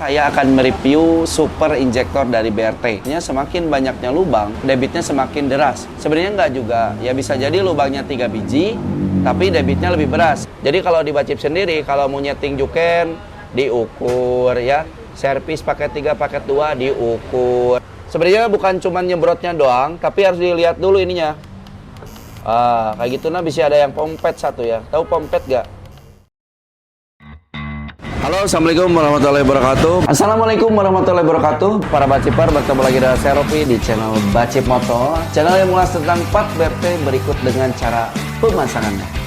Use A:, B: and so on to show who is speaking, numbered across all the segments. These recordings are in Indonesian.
A: Saya akan mereview super injektor dari BRT. Semakin banyaknya lubang, debitnya semakin deras. Sebenarnya nggak juga, ya bisa jadi lubangnya 3 biji, tapi debitnya lebih beras. Jadi kalau di Bacip sendiri, kalau mau nyeting juken, diukur ya. Servis paket 3, paket 2, diukur. Sebenarnya bukan cuma nyemprotnya doang, tapi harus dilihat dulu ininya. Kayak gitu nah bisa ada yang pompet satu ya. Tahu pompet nggak? Halo, assalamualaikum warahmatullahi wabarakatuh. Assalamualaikum warahmatullahi wabarakatuh. Para bacipar, bertemu lagi dengan saya Ropi di channel Bacip Moto, channel yang mengulas tentang part BRT berikut dengan cara pemasangannya.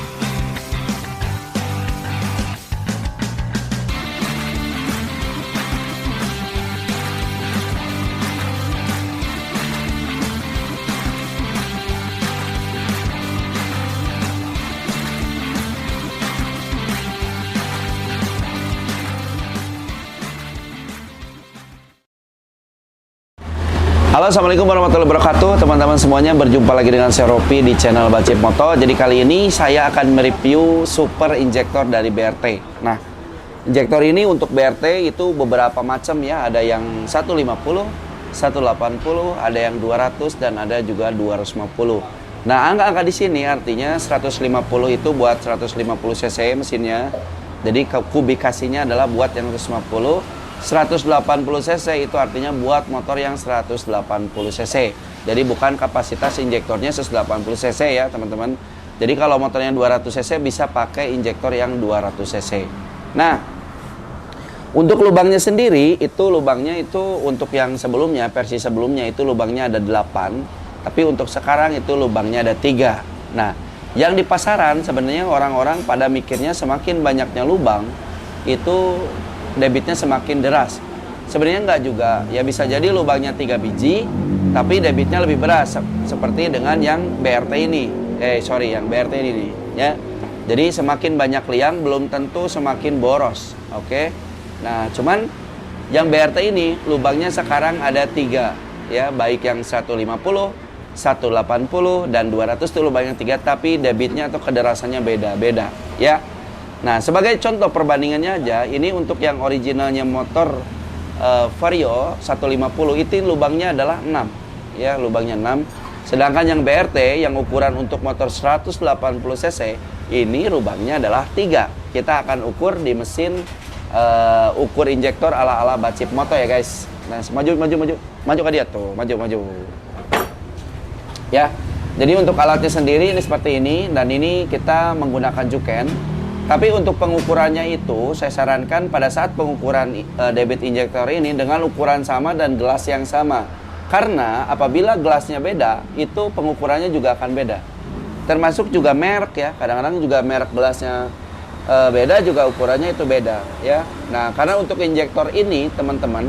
A: Halo, assalamualaikum warahmatullahi wabarakatuh. Teman-teman semuanya, berjumpa lagi dengan saya Ropi di channel Bacip Moto. Jadi kali ini saya akan mereview super injektor dari BRT. Nah, injektor ini untuk BRT itu beberapa macam ya. Ada yang 150, 180, ada yang 200 dan ada juga 250. Nah, angka-angka di sini artinya 150 itu buat 150 cc mesinnya. Jadi kubikasinya adalah buat yang 150. 180 cc itu artinya buat motor yang 180 cc. Jadi bukan kapasitas injektornya 180 cc ya teman-teman. Jadi kalau motornya 200 cc bisa pakai injektor yang 200 cc. Nah, untuk lubangnya sendiri itu lubangnya itu untuk yang sebelumnya, versi sebelumnya itu lubangnya ada 8. Tapi untuk sekarang itu lubangnya ada 3. Nah, yang di pasaran sebenarnya orang-orang pada mikirnya semakin banyaknya lubang itu debitnya semakin deras. Sebenarnya nggak juga, ya bisa jadi lubangnya 3 biji, tapi debitnya lebih beras seperti dengan yang BRT ini. Yang BRT ini nih, ya. Jadi semakin banyak liang belum tentu semakin boros, oke? Nah, cuman yang BRT ini lubangnya sekarang ada 3, ya, baik yang 150, 180 dan 200 itu lubangnya 3, tapi debitnya atau kederasannya beda-beda, ya. Nah, sebagai contoh perbandingannya aja, ini untuk yang originalnya motor Vario 150 itu lubangnya adalah 6. Ya, lubangnya 6. Sedangkan yang BRT yang ukuran untuk motor 180 cc ini lubangnya adalah 3. Kita akan ukur di mesin ukur injektor ala-ala Bacip Moto ya, guys. Nah, maju ke dia tuh, maju. Ya. Jadi untuk alatnya sendiri ini seperti ini dan ini kita menggunakan juken. Tapi untuk pengukurannya itu, saya sarankan pada saat pengukuran debit injektor ini dengan ukuran sama dan gelas yang sama. Karena apabila gelasnya beda, itu pengukurannya juga akan beda. Termasuk juga merek ya, kadang-kadang juga merek gelasnya beda, juga ukurannya itu beda ya. Nah, karena untuk injektor ini, teman-teman,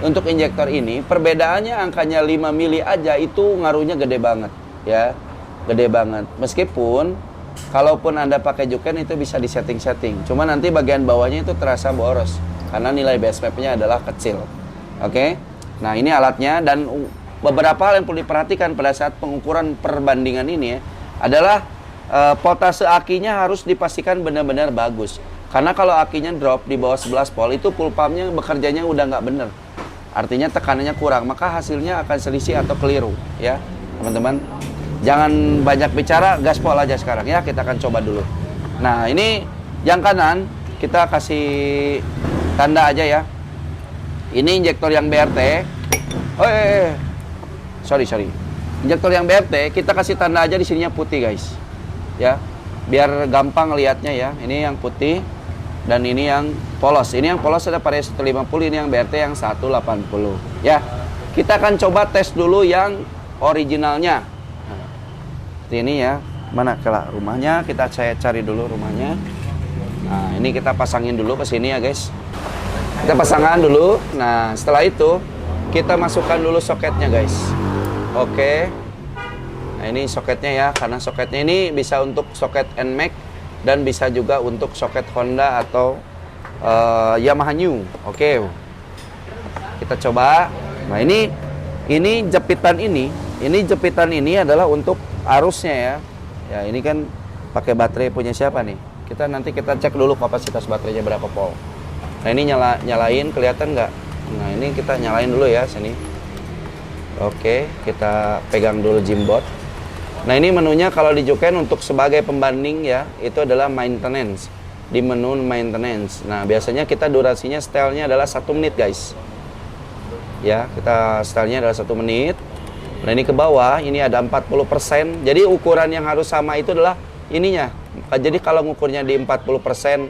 A: untuk injektor ini, perbedaannya angkanya 5 mili aja itu ngaruhnya gede banget ya. Gede banget. Meskipun kalaupun Anda pakai juken itu bisa disetting-setting. Cuma nanti bagian bawahnya itu terasa boros karena nilai base map-nya adalah kecil. Oke. Nah, ini alatnya dan beberapa hal yang perlu diperhatikan pada saat pengukuran perbandingan ini ya, adalah voltase akinya harus dipastikan benar-benar bagus. Karena kalau akinya drop di bawah 11 volt itu full pumpnya bekerjanya udah nggak benar. Artinya tekanannya kurang, maka hasilnya akan selisih atau keliru ya, teman-teman. Jangan banyak bicara, gaspol aja sekarang ya. Kita akan coba dulu. Nah, ini yang kanan kita kasih tanda aja ya. Ini injektor yang BRT. Sorry. Injektor yang BRT kita kasih tanda aja di sininya putih, guys. Ya. Biar gampang lihatnya ya. Ini yang putih dan ini yang polos. Ini yang polos ada pada 150, ini yang BRT yang 180 ya. Kita akan coba tes dulu yang originalnya. Seperti ini ya, mana kelak rumahnya, saya cari dulu rumahnya. Nah, ini kita pasangin dulu ke sini ya, guys. Kita pasangkan dulu. Nah, setelah itu kita masukkan dulu soketnya, guys. Oke. Nah, ini soketnya ya, karena soketnya ini bisa untuk soket NMAX dan bisa juga untuk soket Honda atau Yamaha New. Oke. Kita coba. Nah, ini jepitan ini adalah untuk arusnya ya. Ya, ini kan pakai baterai punya siapa nih? Nanti kita cek dulu kapasitas baterainya berapa volt. Nah ini nyalain, kelihatan nggak? Nah ini kita nyalain dulu ya sini. Oke, kita pegang dulu Jimbot. Nah ini menunya kalau di Juken untuk sebagai pembanding ya, itu adalah maintenance. Di menu maintenance. Nah biasanya kita durasinya stylenya adalah 1 menit guys. Ya, kita stylenya adalah 1 menit. Nah ini ke bawah, ini ada 40%. Jadi ukuran yang harus sama itu adalah ininya. Jadi kalau ngukurnya di 40%,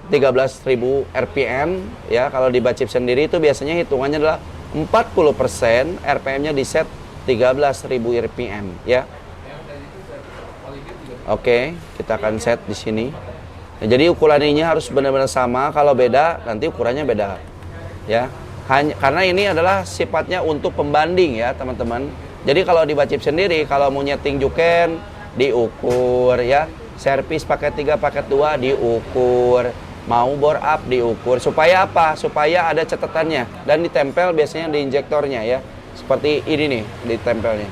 A: 13.000 RPM ya, kalau di Bacip sendiri itu biasanya hitungannya adalah 40%, RPM-nya di set 13.000 RPM ya. Oke, kita akan set di sini. Nah, jadi ukuran ini harus benar-benar sama, kalau beda nanti ukurannya beda ya. Karena ini adalah sifatnya untuk pembanding ya teman-teman. Jadi kalau di Bacip sendiri kalau mau nyeting Juken diukur ya, servis paket 3 paket 2 diukur, mau bore up diukur, supaya apa? Supaya ada catatannya dan ditempel biasanya di injektornya ya. Seperti ini nih ditempelnya.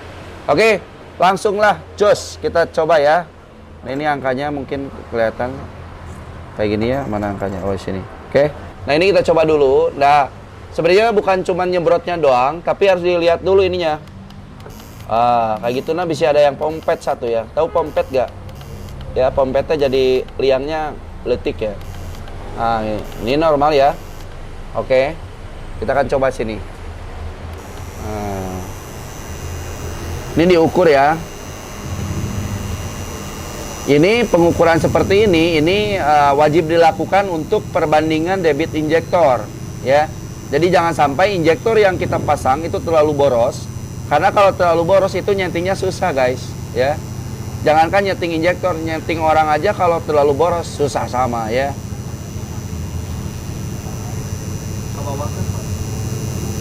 A: Oke, langsunglah jos kita coba ya. Nah ini angkanya mungkin kelihatan kayak gini ya, mana angkanya? Oh sini. Oke. Nah ini kita coba dulu. Nah sebenarnya bukan cuma nyemprotnya doang, tapi harus dilihat dulu ininya. Kayak gitu nah bisa ada yang pompet satu ya. Tahu pompet gak? Ya pompetnya jadi liangnya letik ya. Nah, ini normal ya. Oke. Kita akan coba sini. Nah, ini diukur ya. Ini pengukuran seperti ini wajib dilakukan untuk perbandingan debit injektor ya. Jadi jangan sampai injektor yang kita pasang itu terlalu boros. Karena kalau terlalu boros itu nyetingnya susah guys ya. Jangankan nyeting injektor, nyeting orang aja kalau terlalu boros susah sama ya.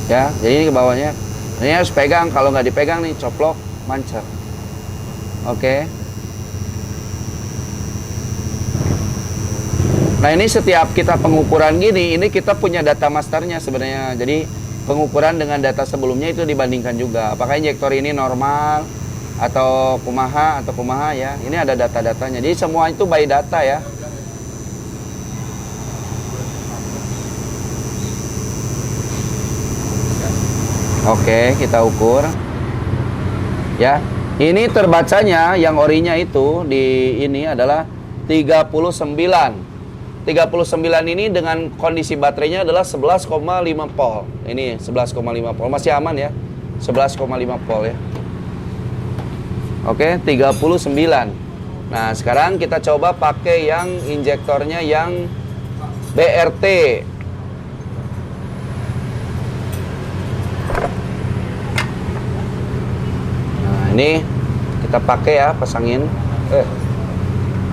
A: Ya, jadi ini ke bawahnya. Ini harus pegang, kalau nggak dipegang nih coplok, mancer. Oke. Nah ini setiap kita pengukuran gini, ini kita punya data masternya sebenarnya. Jadi pengukuran dengan data sebelumnya itu dibandingkan juga. Apakah injektor ini normal atau kumaha ya. Ini ada data-datanya. Jadi semua itu by data ya. Oke, kita ukur. Ya. Ini terbacanya yang orinya itu di ini adalah 39. 39 ini dengan kondisi baterainya adalah 11,5 volt. Ini 11,5 volt. Masih aman ya. 11,5 volt ya. Oke, 39. Nah, sekarang kita coba pakai yang injektornya yang BRT. Nah, ini kita pakai ya, pasangin.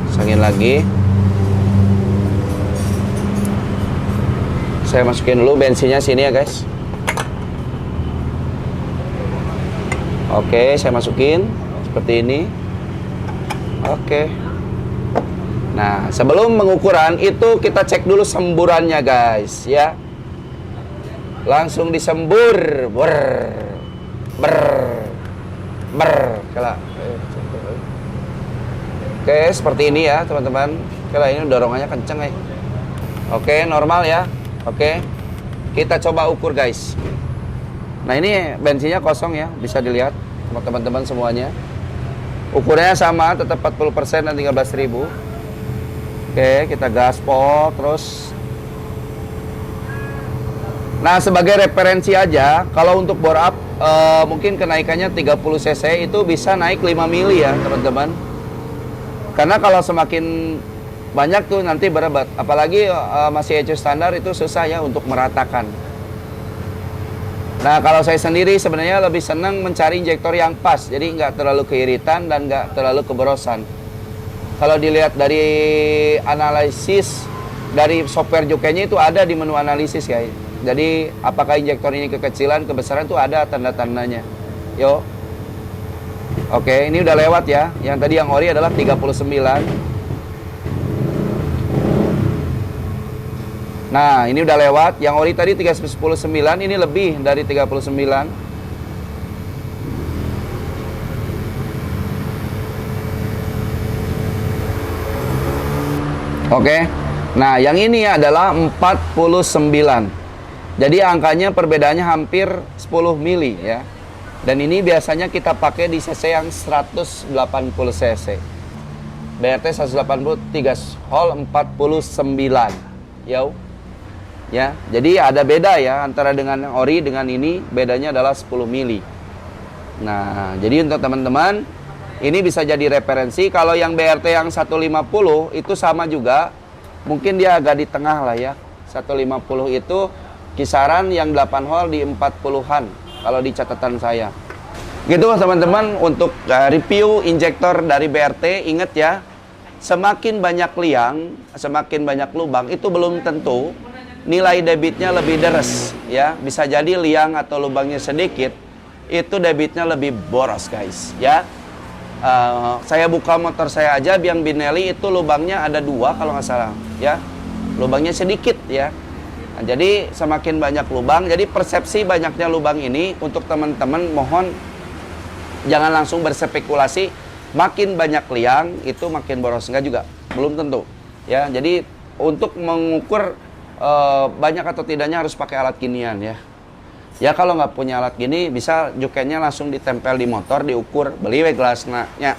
A: Pasangin lagi. Saya masukin dulu bensinnya sini ya guys. Oke, saya masukin seperti ini. Oke. Nah, sebelum pengukuran itu kita cek dulu semburannya guys ya. Langsung disembur. Oke, seperti ini ya teman-teman. Oke, ini dorongannya kenceng ya. Oke, normal ya. Oke, kita coba ukur guys. Nah ini bensinnya kosong ya, bisa dilihat sama teman-teman semuanya. Ukurannya sama, tetap 40% dan 13.000. Oke, kita gaspol terus. Nah sebagai referensi aja, kalau untuk bore up mungkin kenaikannya 30 cc itu bisa naik 5 mili ya teman-teman. Karena kalau semakin banyak tuh nanti berebat, apalagi masih ECU standar itu susah ya untuk meratakan. Nah kalau saya sendiri sebenarnya lebih senang mencari injektor yang pas, jadi nggak terlalu keiritan dan nggak terlalu keborosan. Kalau dilihat dari analisis dari software Jukennya itu ada di menu analisis ya. Jadi apakah injektor ini kekecilan, kebesaran itu ada tanda-tandanya. Yo. Oke, ini udah lewat ya. Yang tadi yang ori adalah 39. Nah, ini udah lewat. Yang ori tadi 39, ini lebih dari 39. Oke. Nah, yang ini adalah 49. Jadi angkanya perbedaannya hampir 10 mili ya. Dan ini biasanya kita pakai di cc yang 180 cc. BRT 180 3 hole 49. Ya, jadi ada beda ya antara dengan ori dengan ini, bedanya adalah 10 mili. Nah, jadi untuk teman-teman ini bisa jadi referensi. Kalau yang BRT yang 150 itu sama juga. Mungkin dia agak di tengah lah ya. 150 itu kisaran yang 8 hole di 40-an kalau di catatan saya. Gitu teman-teman untuk review injektor dari BRT. Ingat ya, semakin banyak liang, semakin banyak lubang itu belum tentu nilai debitnya lebih deres ya. Bisa jadi liang atau lubangnya sedikit itu debitnya lebih boros guys ya. Saya buka motor saya aja biang Binelli itu lubangnya ada 2 kalau nggak salah ya, lubangnya sedikit ya. Nah, jadi semakin banyak lubang, jadi persepsi banyaknya lubang ini untuk teman-teman mohon jangan langsung berspekulasi makin banyak liang itu makin boros, enggak juga, belum tentu ya. Jadi untuk mengukur banyak atau tidaknya harus pakai alat ginian ya. Ya kalau nggak punya alat gini bisa jukennya langsung ditempel di motor, diukur, beli gelasnya ya.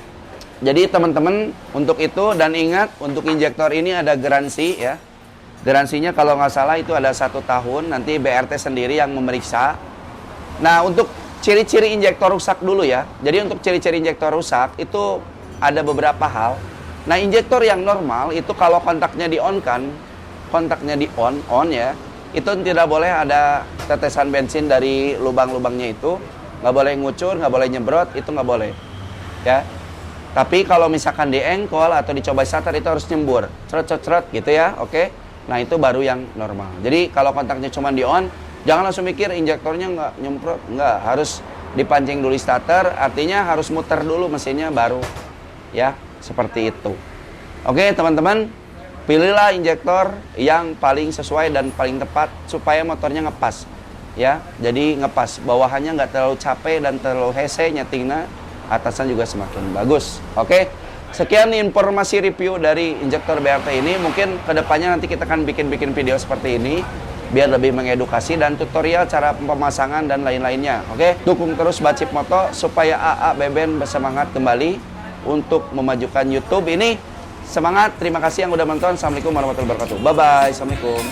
A: Jadi teman-teman untuk itu, dan ingat untuk injektor ini ada garansi ya. Garansinya kalau nggak salah itu ada 1 tahun, nanti BRT sendiri yang memeriksa. Nah untuk ciri-ciri injektor rusak dulu ya. Jadi untuk ciri-ciri injektor rusak itu ada beberapa hal. Nah injektor yang normal itu kalau kontaknya di on kan, kontaknya di on ya, itu tidak boleh ada tetesan bensin dari lubang-lubangnya itu, nggak boleh ngucur, nggak boleh nyemprot, itu nggak boleh ya. Tapi kalau misalkan di engkol atau dicoba starter itu harus nyembur, ceret gitu ya, oke. Nah itu baru yang normal. Jadi kalau kontaknya cuma di on, jangan langsung mikir injektornya nggak nyemprot, nggak, harus dipancing dulu starter, artinya harus muter dulu mesinnya baru ya, seperti itu. Oke teman-teman, pilihlah injektor yang paling sesuai dan paling tepat supaya motornya ngepas ya. Jadi ngepas, bawahannya nggak terlalu capek dan terlalu hese nyetingnya, atasnya juga semakin bagus. Oke, sekian informasi review dari injektor BRT ini. Mungkin kedepannya nanti kita akan bikin video seperti ini biar lebih mengedukasi dan tutorial cara pemasangan dan lain-lainnya. Oke, dukung terus Bacip Moto supaya AA Beben bersemangat kembali untuk memajukan YouTube ini. Semangat, terima kasih yang udah menonton. Assalamualaikum warahmatullahi wabarakatuh. Bye-bye, assalamualaikum.